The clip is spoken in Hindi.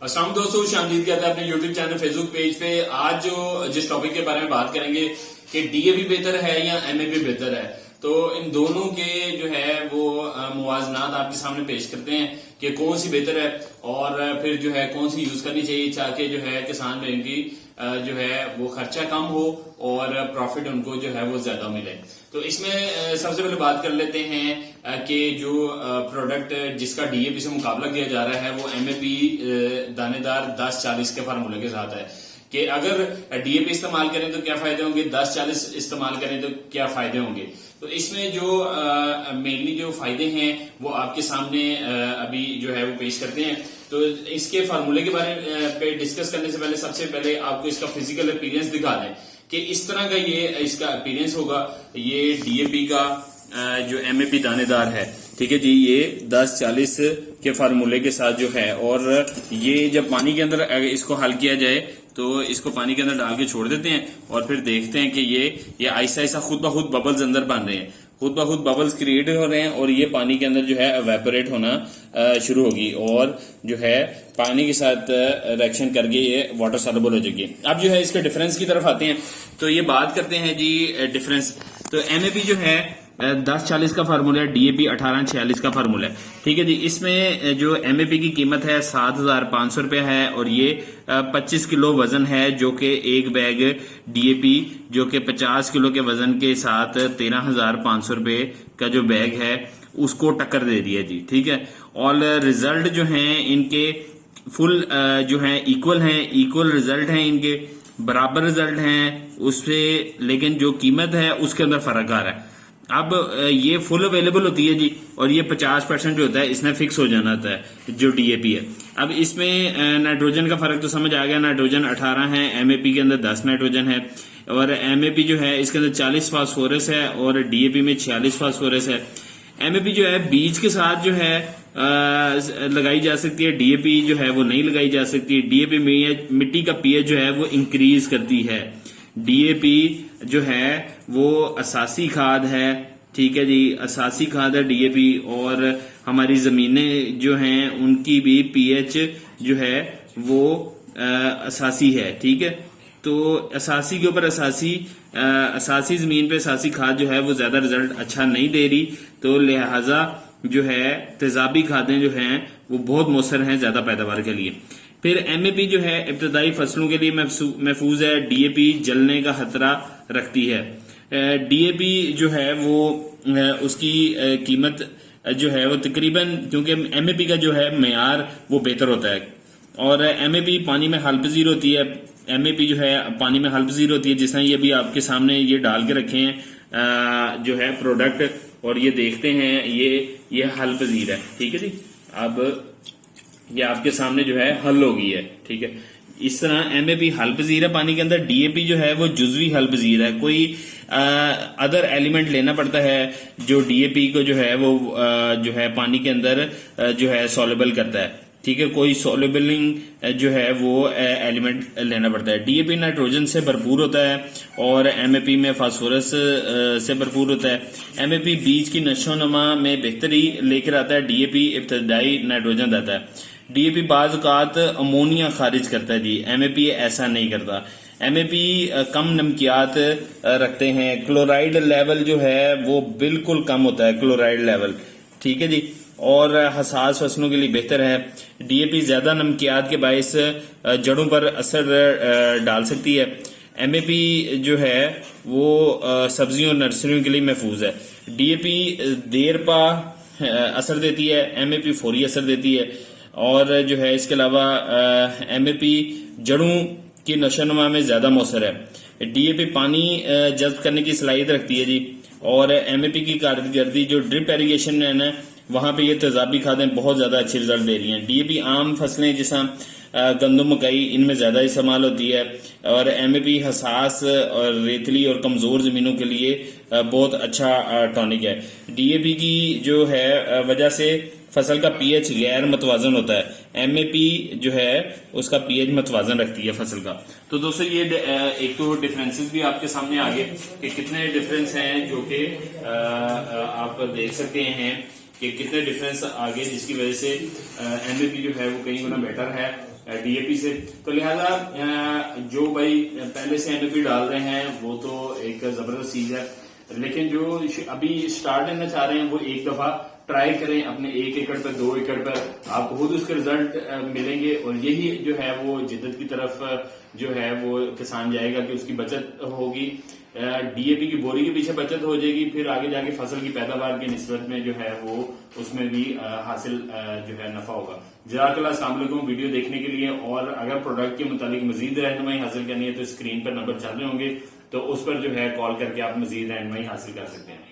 अस्सलाम दोस्तों, शामदीद कहते हैं अपने यूट्यूब चैनल फेसबुक पेज पे। आज जिस टॉपिक के बारे में बात करेंगे कि डीएपी बेहतर है या एमएपी बेहतर है, तो इन दोनों के जो है वो मुवाजनात आपके सामने पेश करते हैं कि कौन सी बेहतर है और फिर जो है कौन सी यूज करनी चाहिए ताकि जो है किसान भाइयों की जो है वो खर्चा कम हो और प्रॉफिट उनको जो है वो ज्यादा मिले। तो इसमें सबसे पहले बात कर लेते हैं कि जो प्रोडक्ट जिसका डीएपी से मुकाबला किया जा रहा है वो एमएपी दानेदार 10-40 के फार्मूले के साथ है कि अगर डीएपी इस्तेमाल करें तो क्या फायदे होंगे, 10-40 इस्तेमाल करें तो क्या फायदे होंगे। तो इसमें जो मेनली जो फायदे हैं वो आपके सामने अभी जो है वो पेश करते हैं। तो इसके फार्मूले के बारे पे डिस्कस करने से पहले सबसे पहले आपको इसका फिजिकल अपीयरेंस दिखा दें कि इस तरह का ये इसका अपीयरेंस होगा। ये डीएपी का जो एमएपी दानेदार है, ठीक है जी, ये 10-40 के फार्मूले के साथ जो है, और ये जब पानी के अंदर इसको हल किया जाए तो इसको पानी के अंदर डाल के छोड़ देते हैं और फिर देखते हैं कि ये आहिस्ता आहिस्ता खुद ब खुद बबल्स अंदर बन रहे हैं, खुद ब खुद बबल्स क्रिएट हो रहे हैं और ये पानी के अंदर जो है एवेपोरेट होना शुरू होगी और जो है पानी के साथ रिएक्शन करके ये वाटर सॉल्युबल हो जाएगी। अब जो है इसके डिफरेंस की तरफ आते हैं, तो ये बात करते हैं जी डिफरेंस। तो एमएपी जो है 10-40 का फार्मूला है, डीएपी 18-46 का फार्मूला है, ठीक है जी। इसमें जो एमएपी की कीमत है 7,500 रुपया है और ये 25 किलो वजन है, जो कि एक बैग डीएपी जो कि 50 किलो के वजन के साथ 13,500 रुपये का जो बैग है उसको टक्कर दे रही है जी, ठीक है। और रिजल्ट जो है इनके फुल जो है इक्वल हैं, इक्वल रिजल्ट हैं इनके, बराबर रिजल्ट हैं उससे, लेकिन जो कीमत है उसके अंदर फर्क आ रहा है। अब ये फुल अवेलेबल होती है जी और ये 50% जो होता है इसमें फिक्स हो जाना होता है जो डीएपी है। अब इसमें नाइट्रोजन का फर्क तो समझ आ गया, नाइट्रोजन 18 है, एमएपी के अंदर 10 नाइट्रोजन है और एमएपी जो है इसके अंदर 40 फास्फोरस है और डीएपी में 46 फास्फोरस है। एमएपी जो है बीज के साथ जो है लगाई जा सकती है, डीएपी जो है वो नहीं लगाई जा सकती। डीएपी में मिट्टी का पीएच जो है वो इंक्रीज करती है। डीएपी जो है वो असासी खाद है, ठीक है जी, असासी खाद है डीएपी, और हमारी जमीनें जो हैं उनकी भी पीएच जो है वो असासी है, ठीक है। तो असासी के ऊपर असासी जमीन पे असासी खाद जो है वो ज्यादा रिजल्ट अच्छा नहीं दे रही, तो लिहाजा जो है तेजाबी खादें जो हैं वो बहुत मौसर हैं ज्यादा पैदावार के लिए। फिर एमएपी जो है इब्तदाई फसलों के लिए महफूज है, डीएपी जलने का खतरा रखती है। डीएपी जो है वो उसकी कीमत जो है वो तकरीबन, क्योंकि एमएपी का जो है मेयार वो बेहतर होता है और एमएपी पानी में हलपजीर होती है। एमएपी जो है पानी में हलपजीर होती है, जिस तरह ये भी आपके सामने ये डाल के रखे हैं जो है प्रोडक्ट, और ये देखते हैं ये हलपजीर है, ठीक है जी। अब ये आपके सामने जो है हल हो गई है, ठीक है। इस तरह एमएपी हलपजीर है पानी के अंदर, डीएपी जो है वो जुजवी हलपजीर है, कोई अदर एलिमेंट लेना पड़ता है जो डीएपी को जो है वो जो है पानी के अंदर जो है सॉल्युबल करता है, ठीक है। कोई सॉल्युबलिंग जो है वो एलिमेंट लेना पड़ता है। डीएपी नाइट्रोजन से भरपूर होता है और एमएपी में फास्फोरस से भरपूर होता है। एमएपी बीज की नशोनुमा में बेहतरी लेकर आता है, डीएपी इब्तदाई नाइट्रोजन देता है। डीएपी बाज़ औक़ात अमोनिया खारिज करता है जी, एमएपी ऐसा नहीं करता। एमएपी कम नमकियात रखते हैं, क्लोराइड लेवल जो है वो बिल्कुल कम होता है, क्लोराइड लेवल, ठीक है जी, और हसास फसलों के लिए बेहतर है। डीएपी ज्यादा नमकियात के बायस जड़ों पर असर डाल सकती है। एमएपी जो है वो सब्जियों और नर्सरियों के लिए महफूज है। डीएपी देर पा असर देती है, एमएपी फौरी असर देती है, और जो है इसके अलावा एमएपी जड़ों की नशोनुमा में ज्यादा मौसर है। डीएपी पानी जज्ब करने की सलाहियत रखती है जी, और एमएपी की कारकर्दगी जो ड्रिप एरीगेशन है ना, वहां पे ये तेजाबी खादें बहुत ज्यादा अच्छे रिजल्ट दे रही हैं। डीएपी आम फसलें जैसा गंदम मकई इनमें ज्यादा इस्तेमाल होती है, और एमएपी हसास और रेतली और कमजोर जमीनों के लिए बहुत अच्छा टॉनिक है। डीएपी की जो है वजह से फसल का पीएच गैर मतवाजन होता है, एमएपी जो है उसका पीएच मतवाजन रखती है फसल का। तो दोस्तों ये एक तो डिफरेंसेस भी आपके सामने आ गए कि कितने डिफरेंस हैं, जो कि आप देख सकते हैं कि कितने डिफरेंस आ गए, जिसकी वजह से एमएपी जो है वो कई गुना बेटर है डीएपी से। तो लिहाजा जो भाई पहले से एमएपी डाल रहे हैं वो तो एक जबरदस्त चीज है, लेकिन जो अभी स्टार्ट लेना चाह रहे हैं वो एक दफा ट्राई करें अपने 1 एकड़ पर 2 एकड़ पर, आपको खुद उसके रिजल्ट मिलेंगे। और यही जो है वो जिद्दत की तरफ जो है वो किसान जाएगा कि उसकी बचत होगी, डीएपी की बोरी के पीछे बचत हो जाएगी, फिर आगे जाके फसल की पैदावार की निस्बत में जो है वो उसमें भी हासिल जो है नफा होगा। जज़ाकल्लाह, अस्सलाम वालेकुम। वीडियो देखने के लिए और अगर प्रोडक्ट के मुतालिक मजीद रहनुमाई हासिल करनी है तो स्क्रीन पर नंबर चल रहे होंगे, तो उस पर जो है कॉल करके आप मजीद रहनुमाई हासिल कर सकते हैं।